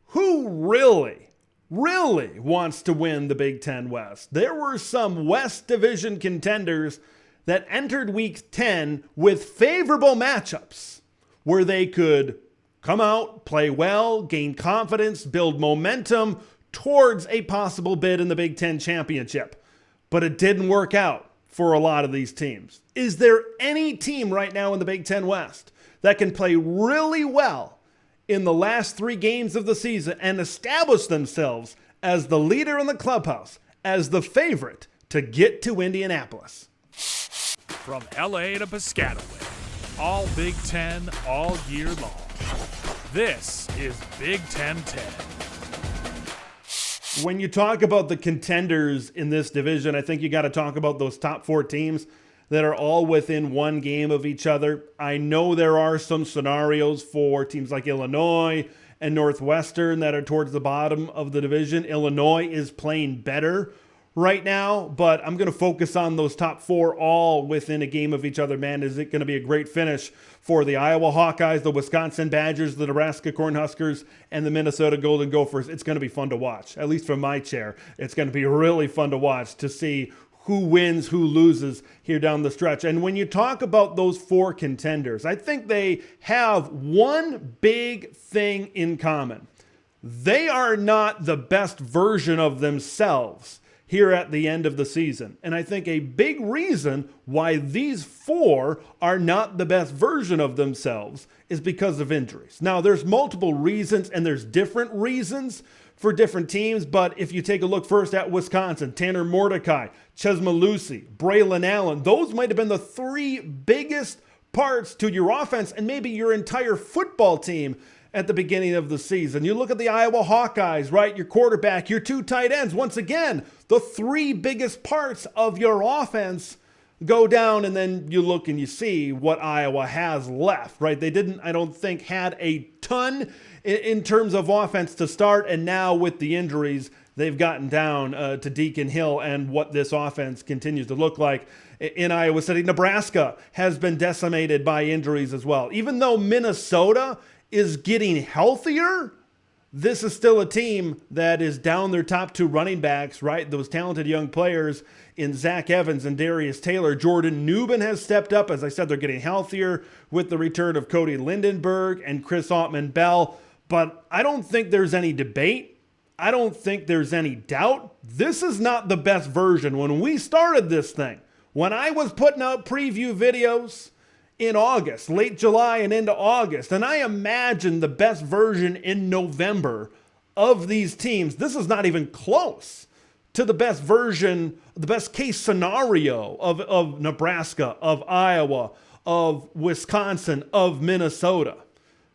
who really wants to win the Big Ten West? There were some West Division contenders that entered Week 10 with favorable matchups where they could come out, play well, gain confidence, build momentum towards a possible bid in the Big Ten championship. But it didn't work out for a lot of these teams. Is there any team right now in the Big Ten West that can play really well in the last 3 games of the season and establish themselves as the leader in the clubhouse, as the favorite to get to Indianapolis? From LA to Piscataway, all Big Ten all year long. This is Big Ten 10. When you talk about the contenders in this division, I think you got to talk about those top 4 teams that are all within 1 game of each other. I know there are some scenarios for teams like Illinois and Northwestern that are towards the bottom of the division. Illinois is playing better right now, but I'm going to focus on those top 4 all within a game of each other. Man, is it going to be a great finish for the Iowa Hawkeyes, the Wisconsin Badgers, the Nebraska Cornhuskers, and the Minnesota Golden Gophers. It's going to be fun to watch, at least from my chair. It's going to be really fun to watch to see who wins, who loses here down the stretch. And when you talk about those 4 contenders, I think they have one big thing in common. They are not the best version of themselves here at the end of the season. And I think a big reason why these 4 are not the best version of themselves is because of injuries. Now, there's multiple reasons, and there's different reasons for different teams, but if you take a look first at Wisconsin, Tanner Mordecai, Ches Malusi, Braylon Allen, those might have been the 3 biggest parts to your offense and maybe your entire football team at the beginning of the season. You look at the Iowa Hawkeyes, right? Your quarterback, your 2 tight ends. Once again, the 3 biggest parts of your offense go down, and then you look and you see what Iowa has left, right? They didn't, I don't think, had a ton in terms of offense to start, and now with the injuries, they've gotten down to Deacon Hill and what this offense continues to look like in Iowa City. Nebraska has been decimated by injuries as well. Even though Minnesota is getting healthier, this is still a team that is down their top 2 running backs, right? Those talented young players in Zach Evans and Darius Taylor. Jordan Newman has stepped up. As I said, they're getting healthier with the return of Cody Lindenberg and Chris Ottman-Bell. But I don't think there's any debate. I don't think there's any doubt. This is not the best version. When we started this thing, when I was putting out preview videos in August, late July and into August, and I imagine the best version in November of these teams, this is not even close to the best version, the best case scenario of Nebraska, of Iowa, of Wisconsin, of Minnesota.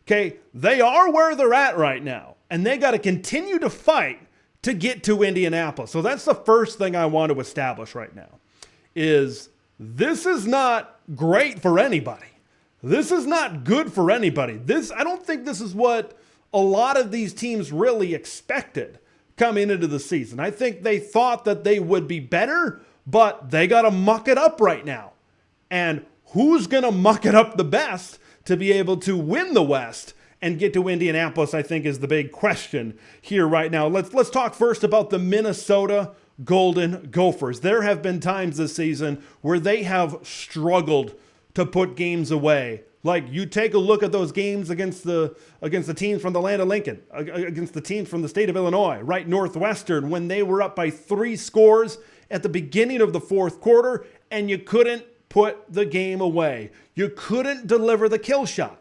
Okay, they are where they're at right now, and they got to continue to fight to get to Indianapolis. So that's the first thing I want to establish right now, is this is not great for anybody. This is not good for anybody. I don't think this is what a lot of these teams really expected coming into the season. I think they thought that they would be better, but they got to muck it up right now. And who's going to muck it up the best to be able to win the West and get to Indianapolis, I think, is the big question here right now. Let's talk first about the Minnesota Golden Gophers. There have been times this season where they have struggled to put games away. Like, you take a look at those games against the teams from the land of Lincoln, against the teams from the state of Illinois, right? Northwestern, when they were up by 3 scores at the beginning of the 4th quarter, and you couldn't put the game away. You couldn't deliver the kill shot.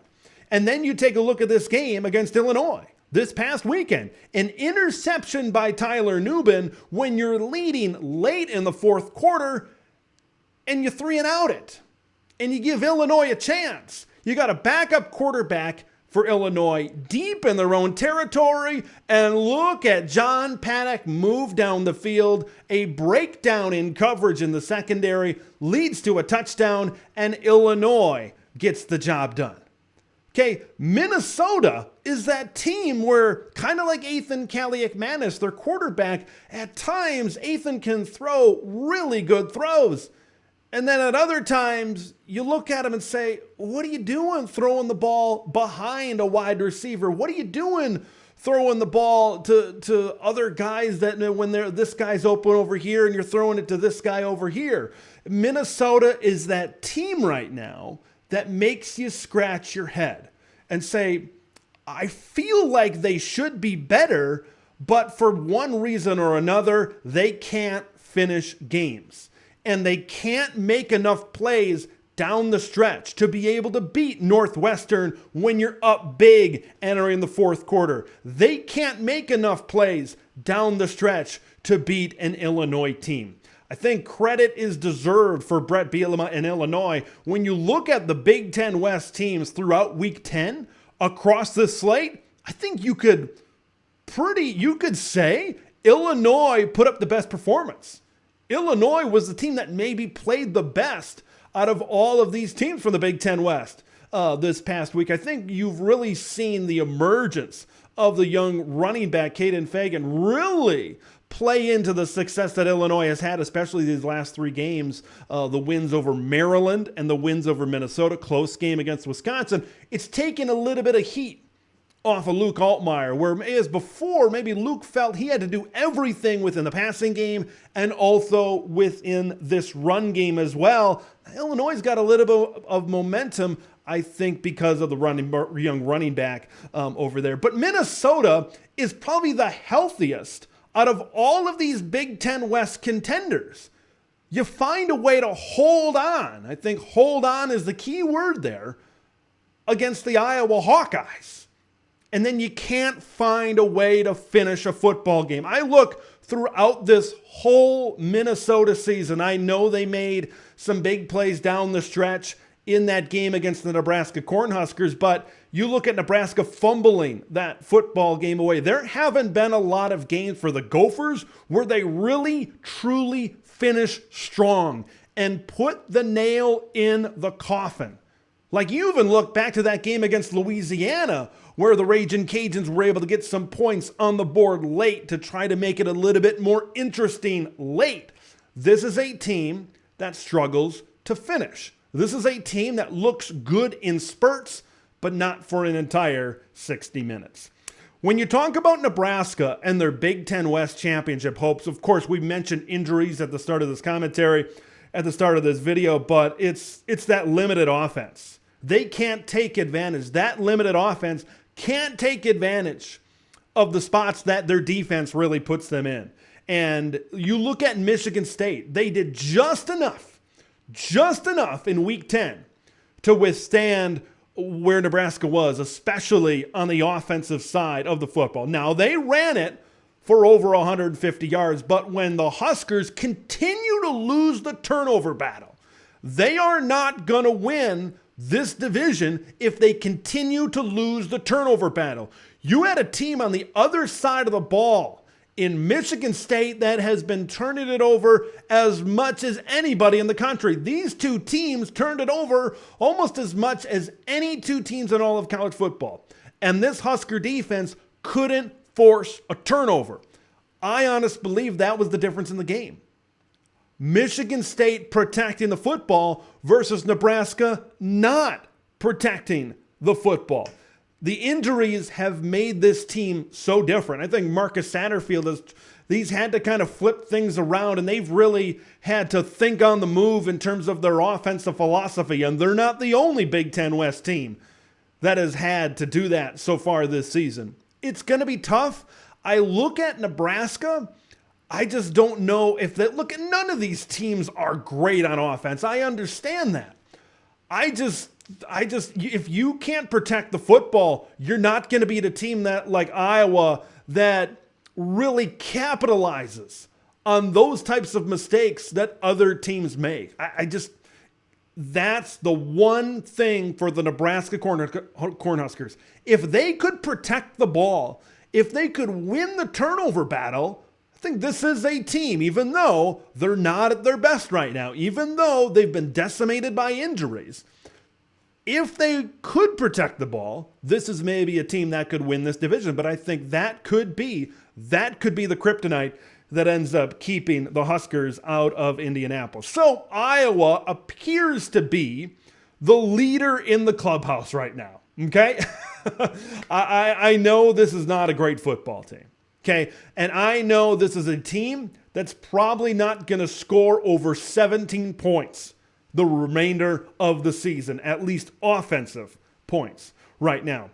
And then you take a look at this game against Illinois this past weekend. An interception by Tyler Nubin when you're leading late in the 4th quarter, and you 3-and-out it. And you give Illinois a chance. You got a backup quarterback for Illinois deep in their own territory, and look at John Paddock move down the field. A breakdown in coverage in the secondary leads to a touchdown, and Illinois gets the job done. Okay, Minnesota is that team where, kind of like Ethan Kaliakmanis, their quarterback, at times Ethan can throw really good throws. And then at other times, you look at him and say, what are you doing throwing the ball behind a wide receiver? What are you doing throwing the ball to other guys that when this guy's open over here and you're throwing it to this guy over here? Minnesota is that team right now that makes you scratch your head and say, I feel like they should be better, but for one reason or another, they can't finish games. And they can't make enough plays down the stretch to be able to beat Northwestern when you're up big entering the fourth quarter. They can't make enough plays down the stretch to beat an Illinois team. I think credit is deserved for Brett Bielema in Illinois. When you look at the Big Ten West teams throughout Week 10 across this slate, I think you could say Illinois put up the best performance. Illinois was the team that maybe played the best out of all of these teams from the Big Ten West this past week. I think you've really seen the emergence of the young running back, Caden Fagan, really play into the success that Illinois has had, especially these last three games, the wins over Maryland and the wins over Minnesota, close game against Wisconsin. It's taken a little bit of heat off of Luke Altmaier, whereas before maybe Luke felt he had to do everything within the passing game and also within this run game as well. Illinois got a little bit of momentum, I think, because of the young running back over there. But Minnesota is probably the healthiest out of all of these Big Ten West contenders. You find a way to hold on. I think hold on is the key word there against the Iowa Hawkeyes. And then you can't find a way to finish a football game. I look throughout this whole Minnesota season. I know they made some big plays down the stretch in that game against the Nebraska Cornhuskers, but you look at Nebraska fumbling that football game away. There haven't been a lot of games for the Gophers where they really, truly finish strong and put the nail in the coffin. Like you even look back to that game against Louisiana where the Ragin' Cajuns were able to get some points on the board late to try to make it a little bit more interesting late. This is a team that struggles to finish. This is a team that looks good in spurts, but not for an entire 60 minutes. When you talk about Nebraska and their Big Ten West championship hopes, of course, we mentioned injuries at the start of this commentary, at the start of this video, but it's that limited offense. They can't take advantage. That limited offense can't take advantage of the spots that their defense really puts them in. And you look at Michigan State, they did just enough in Week 10 to withstand where Nebraska was, especially on the offensive side of the football. Now, they ran it for over 150 yards, but when the Huskers continue to lose the turnover battle, they are not going to win this division if they continue to lose the turnover battle. You had a team on the other side of the ball in Michigan State that has been turning it over as much as anybody in the country. These two teams turned it over almost as much as any two teams in all of college football. And this Husker defense couldn't force a turnover. I honestly believe that was the difference in the game. Michigan State protecting the football versus Nebraska not protecting the football. The injuries have made this team so different. I think Marcus Satterfield he's had to kind of flip things around, and they've really had to think on the move in terms of their offensive philosophy. And they're not the only Big Ten West team that has had to do that so far this season. It's going to be tough. I look at Nebraska, I just don't know if that. Look, none of these teams are great on offense. I understand that. I just, if you can't protect the football, you're not going to beat a team that like Iowa that really capitalizes on those types of mistakes that other teams make. That's the one thing for the Nebraska Cornhuskers. If they could protect the ball, if they could win the turnover battle, I think this is a team, even though they're not at their best right now, even though they've been decimated by injuries. If they could protect the ball, this is maybe a team that could win this division. But I think that could be the kryptonite that ends up keeping the Huskers out of Indianapolis. So Iowa appears to be the leader in the clubhouse right now, okay? I know this is not a great football team, okay? And I know this is a team that's probably not going to score over 17 points the remainder of the season, at least offensive points right now.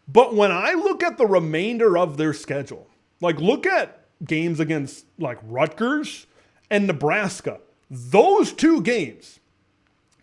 But when I look at the remainder of their schedule, like look at games against like Rutgers and Nebraska, those two games,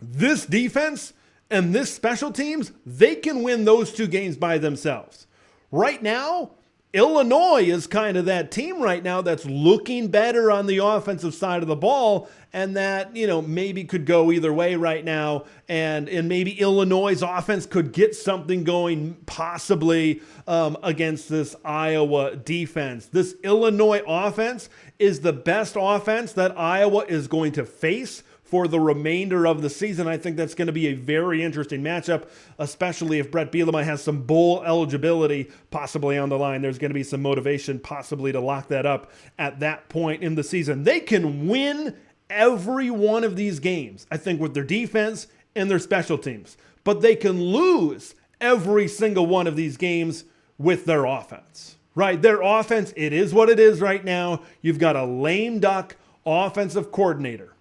this defense and this special teams, they can win those two games by themselves. Right now, Illinois is kind of that team right now that's looking better on the offensive side of the ball, and that, maybe could go either way right now, and maybe Illinois' offense could get something going possibly against this Iowa defense. This Illinois offense is the best offense that Iowa is going to face for the remainder of the season. I think that's going to be a very interesting matchup, especially if Brett Bielema has some bowl eligibility possibly on the line. There's going to be some motivation possibly to lock that up at that point in the season. They can win every one of these games, I think, with their defense and their special teams. But they can lose every single one of these games with their offense, right? Their offense, it is what it is right now. You've got a lame duck offensive coordinator.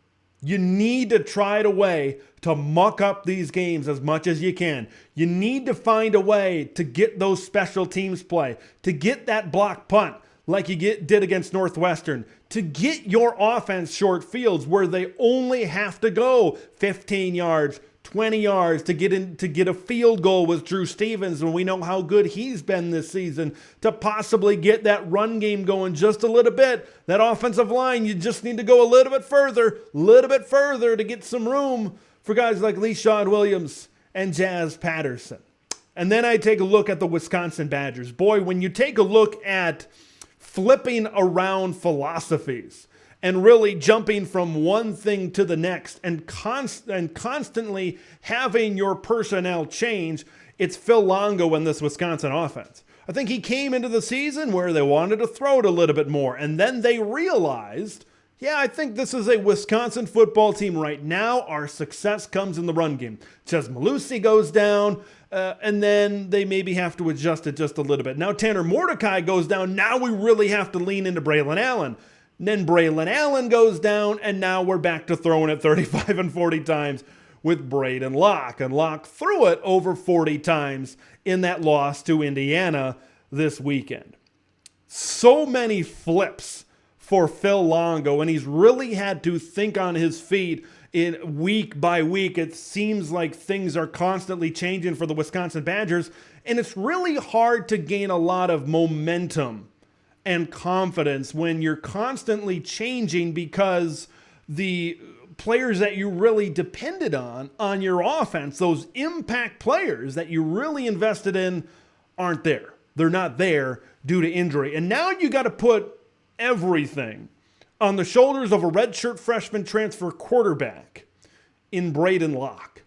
You need to try a way to muck up these games as much as you can. You need to find a way to get those special teams play, to get that block punt like you did against Northwestern, to get your offense short fields where they only have to go 15 yards, 20 yards to get a field goal with Drew Stevens, and we know how good he's been this season, to possibly get that run game going just a little bit. That offensive line, you just need to go a little bit further to get some room for guys like LeSean Williams and Jazz Patterson. And then I take a look at the Wisconsin Badgers. Boy, when you take a look at flipping around philosophies and really jumping from one thing to the next and constantly having your personnel change, it's Phil Longo in this Wisconsin offense. I think he came into the season where they wanted to throw it a little bit more, and then they realized, I think this is a Wisconsin football team right now. Our success comes in the run game. Ches Malusi goes down, and then they maybe have to adjust it just a little bit. Now Tanner Mordecai goes down. Now we really have to lean into Braylon Allen. And then Braylon Allen goes down, and now we're back to throwing it 35 and 40 times with Braden Locke. And Locke threw it over 40 times in that loss to Indiana this weekend. So many flips for Phil Longo, and he's really had to think on his feet in week by week. It seems like things are constantly changing for the Wisconsin Badgers, and it's really hard to gain a lot of momentum and confidence when you're constantly changing, because the players that you really depended on your offense, those impact players that you really invested in, aren't there. They're not there due to injury. And now you got to put everything on the shoulders of a redshirt freshman transfer quarterback in Braden Locke.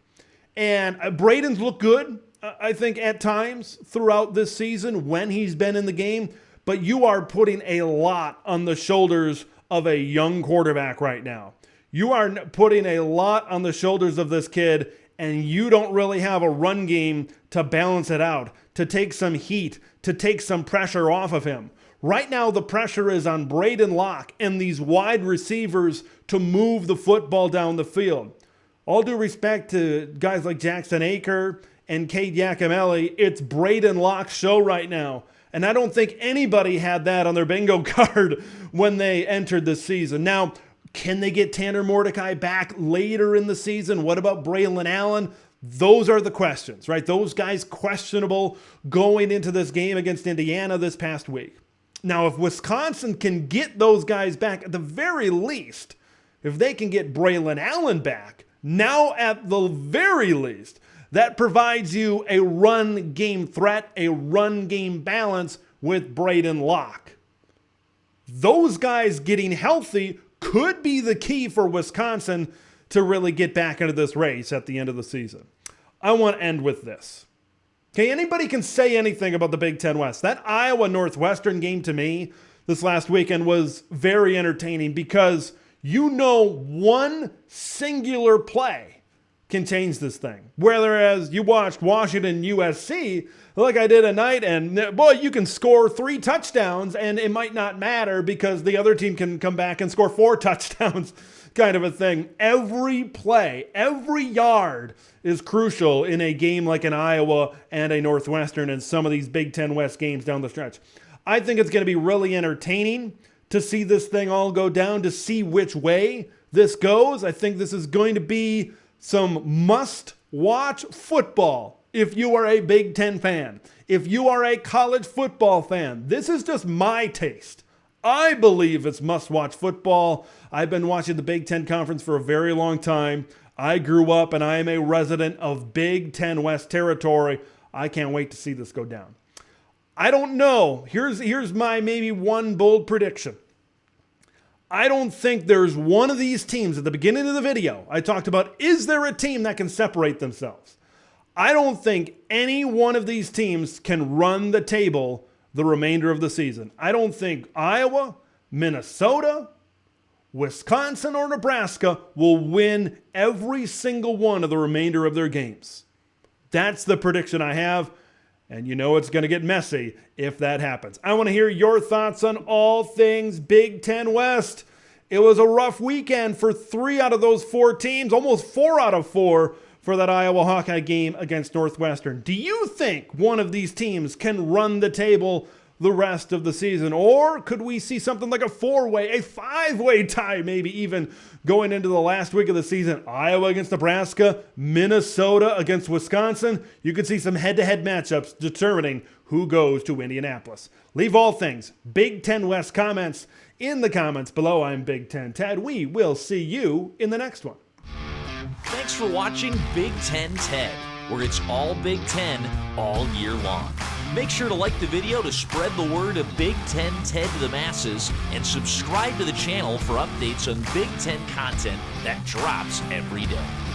And Braden's looked good, I think, at times throughout this season when he's been in the game. But you are putting a lot on the shoulders of a young quarterback right now. You are putting a lot on the shoulders of this kid, and you don't really have a run game to balance it out, to take some heat, to take some pressure off of him. Right now, the pressure is on Braden Locke and these wide receivers to move the football down the field. All due respect to guys like Jackson Aker and Cade Yakimelli, it's Braden Locke's show right now. And I don't think anybody had that on their bingo card when they entered the season. Now, can they get Tanner Mordecai back later in the season? What about Braylon Allen? Those are the questions, right? Those guys questionable going into this game against Indiana this past week. Now, if Wisconsin can get those guys back, at the very least, if they can get Braylon Allen back, now at the very least, that provides you a run game threat, a run game balance with Braden Locke. Those guys getting healthy could be the key for Wisconsin to really get back into this race at the end of the season. I want to end with this. Okay, anybody can say anything about the Big Ten West. That Iowa Northwestern game, to me, this last weekend was very entertaining because one singular play can change this thing. Whereas you watched Washington USC like I did tonight, and boy, you can score 3 touchdowns and it might not matter because the other team can come back and score 4 touchdowns kind of a thing. Every play, every yard is crucial in a game like an Iowa and a Northwestern and some of these Big Ten West games down the stretch. I think it's going to be really entertaining to see this thing all go down, to see which way this goes. I think this is going to be some must-watch football if you are a Big Ten fan. If you are a college football fan, this is just my taste. I believe it's must-watch football. I've been watching the Big Ten Conference for a very long time. I grew up and I am a resident of Big Ten West territory. I can't wait to see this go down. I don't know. Here's my maybe one bold prediction. I don't think there's one of these teams at the beginning of the video. I talked about, is there a team that can separate themselves? I don't think any one of these teams can run the table the remainder of the season. I don't think Iowa, Minnesota, Wisconsin, or Nebraska will win every single one of the remainder of their games. That's the prediction I have. And you know it's going to get messy if that happens. I want to hear your thoughts on all things Big Ten West. It was a rough weekend for 3 out of those 4 teams, almost 4 out of 4 for that Iowa Hawkeye game against Northwestern. Do you think one of these teams can run the table the rest of the season? Or could we see something like a 4-way, a 5-way tie maybe even going into the last week of the season? Iowa against Nebraska, Minnesota against Wisconsin. You could see some head-to-head matchups determining who goes to Indianapolis. Leave all things Big Ten West comments in the comments below. I'm Big Ten Ted. We will see you in the next one. Thanks for watching Big Ten Ted, where it's all Big Ten all year long. Make sure to like the video to spread the word of Big Ten Ted to the masses, and subscribe to the channel for updates on Big Ten content that drops every day.